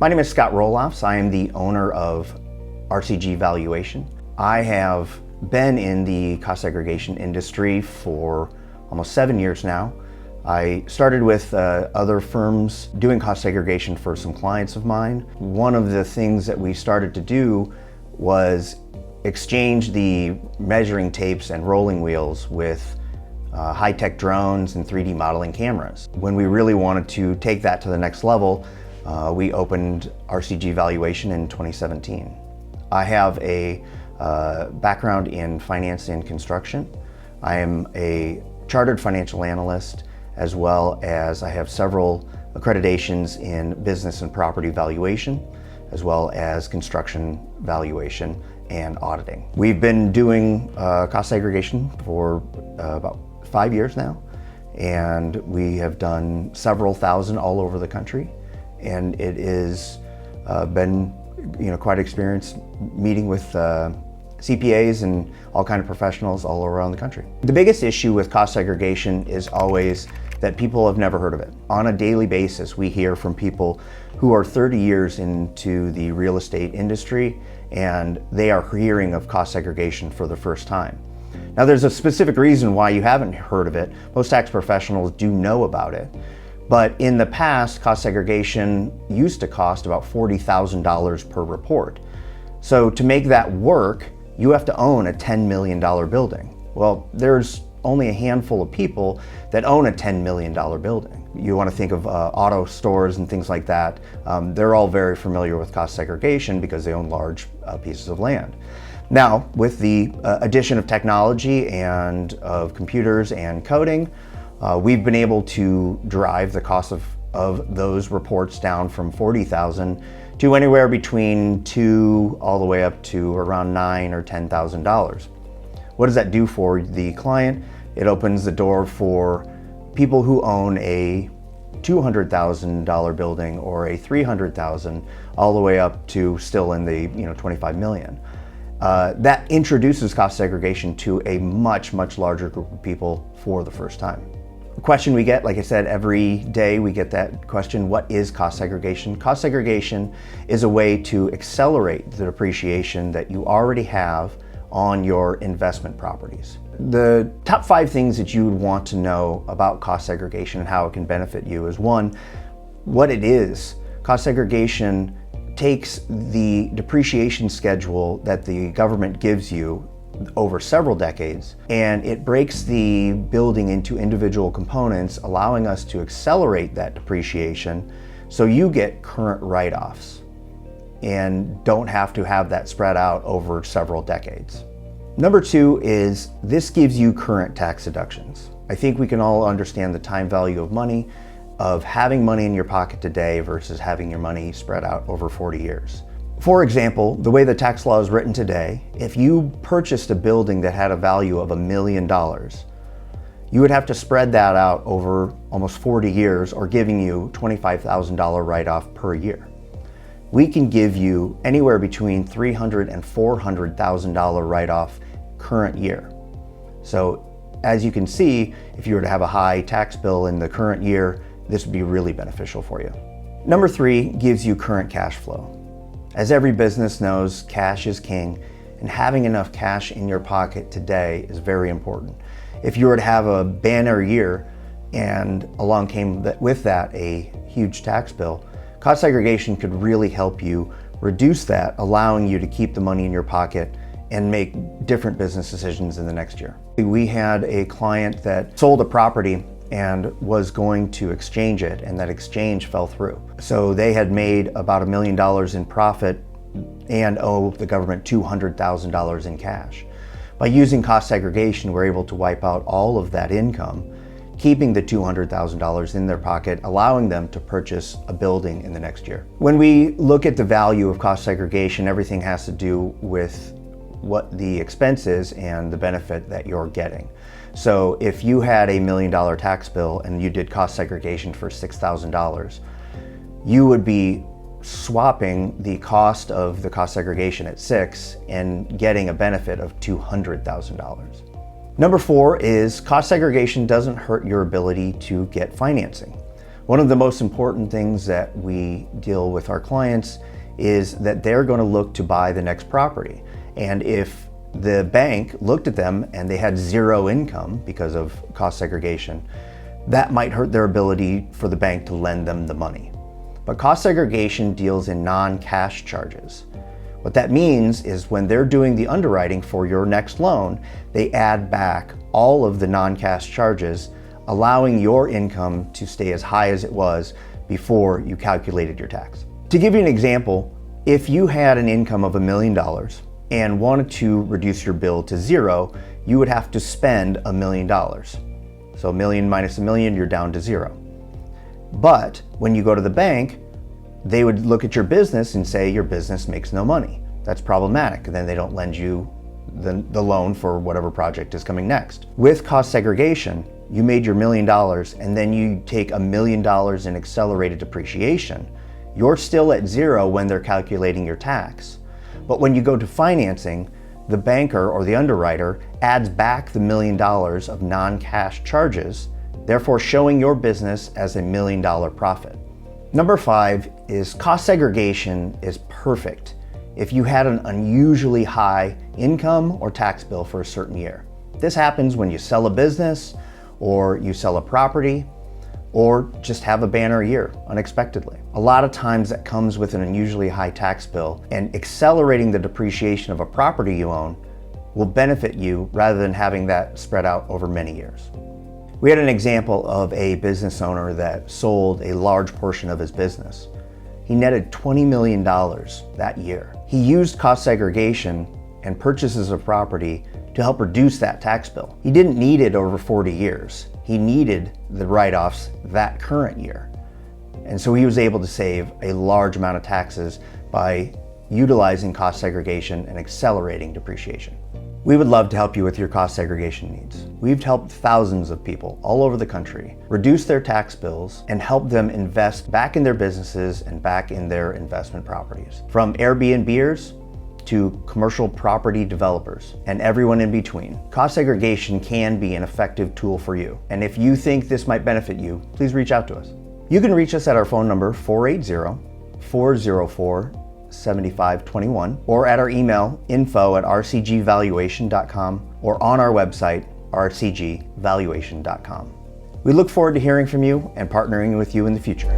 My name is Scott Roloffs. I am the owner of RCG Valuation. I have been in the cost segregation industry for almost 7 years now. I started with other firms doing cost segregation for some clients of mine. One of the things that we started to do was exchange the measuring tapes and rolling wheels with high-tech drones and 3D modeling cameras. When we really wanted to take that to the next level, we opened RCG Valuation in 2017. I have a background in finance and construction. I am a chartered financial analyst, as well as I have several accreditations in business and property valuation, as well as construction valuation and auditing. We've been doing cost segregation for about 5 years now, and we have done several thousand all over the country, and it has been quite an experience meeting with CPAs and all kinds of professionals all around the country. The biggest issue with cost segregation is always that people have never heard of it. On a daily basis, we hear from people who are 30 years into the real estate industry, and they are hearing of cost segregation for the first time. Now, there's a specific reason why you haven't heard of it. Most tax professionals do know about it, but in the past, cost segregation used to cost about $40,000 per report. So to make that work, you have to own a $10 million building. Well, there's only a handful of people that own a $10 million building. You want to think of auto stores and things like that. They're all very familiar with cost segregation because they own large pieces of land. Now, with the addition of technology and of computers and coding, we've been able to drive the cost of those reports down from $40,000 to anywhere between $2,000 all the way up to around $9,000 or $10,000. What does that do for the client? It opens the door for people who own a $200,000 building or a $300,000 all the way up to still in the $25 million. That introduces cost segregation to a much larger group of people for the first time. The question we get, like I said, every day we get that question: what is cost segregation? Cost segregation is a way to accelerate the depreciation that you already have on your investment properties. The top 5 things that you would want to know about cost segregation and how it can benefit you is: 1, what it is. Cost segregation takes the depreciation schedule that the government gives you over several decades, and it breaks the building into individual components, allowing us to accelerate that depreciation so you get current write-offs and don't have to have that spread out over several decades. Number 2 is this gives you current tax deductions. I think we can all understand the time value of money, of having money in your pocket today versus having your money spread out over 40 years. For example, the way the tax law is written today, if you purchased a building that had a value of $1 million, you would have to spread that out over almost 40 years, or giving you $25,000 write-off per year. We can give you anywhere between $300,000 and $400,000 write-off current year. So as you can see, if you were to have a high tax bill in the current year, this would be really beneficial for you. Number 3 gives you current cash flow. As every business knows, cash is king, and having enough cash in your pocket today is very important. If you were to have a banner year and along came with that a huge tax bill, cost segregation could really help you reduce that, allowing you to keep the money in your pocket and make different business decisions in the next year. We had a client that sold a property and was going to exchange it, and that exchange fell through. So they had made about $1 million in profit and owe the government $200,000 in cash. By using cost segregation, we're able to wipe out all of that income, keeping the $200,000 in their pocket, allowing them to purchase a building in the next year. When we look at the value of cost segregation, everything has to do with what the expense is and the benefit that you're getting. So if you had a $1 million tax bill and you did cost segregation for $6,000, you would be swapping the cost of the cost segregation at $6,000 and getting a benefit of $200,000. Number 4 is cost segregation doesn't hurt your ability to get financing. One of the most important things that we deal with our clients is that they're going to look to buy the next property. And if the bank looked at them and they had zero income because of cost segregation, that might hurt their ability for the bank to lend them the money. But cost segregation deals in non-cash charges. What that means is when they're doing the underwriting for your next loan, they add back all of the non-cash charges, allowing your income to stay as high as it was before you calculated your tax. To give you an example, if you had an income of $1 million and wanted to reduce your bill to zero, you would have to spend $1 million. So $1 million minus $1 million, you're down to zero. But when you go to the bank, they would look at your business and say your business makes no money. That's problematic. And then they don't lend you the loan for whatever project is coming next. With cost segregation, you made your $1 million and then you take $1 million in accelerated depreciation. You're still at zero when they're calculating your tax. But when you go to financing, the banker or the underwriter adds back the $1 million of non-cash charges, therefore showing your business as a $1 million profit. Number 5 is cost segregation is perfect if you had an unusually high income or tax bill for a certain year. This happens when you sell a business, or you sell a property, or just have a banner year unexpectedly. A lot of times that comes with an unusually high tax bill, and accelerating the depreciation of a property you own will benefit you rather than having that spread out over many years. We had an example of a business owner that sold a large portion of his business. He netted $20 million that year. He used cost segregation and purchases of property to help reduce that tax bill. He didn't need it over 40 years. He needed the write-offs that current year. And so he was able to save a large amount of taxes by utilizing cost segregation and accelerating depreciation. We would love to help you with your cost segregation needs. We've helped thousands of people all over the country reduce their tax bills and help them invest back in their businesses and back in their investment properties. From Airbnbers to commercial property developers and everyone in between, cost segregation can be an effective tool for you. And if you think this might benefit you, please reach out to us. You can reach us at our phone number 480-404-7521 or at our email info@rcgvaluation.com or on our website rcgvaluation.com. We look forward to hearing from you and partnering with you in the future.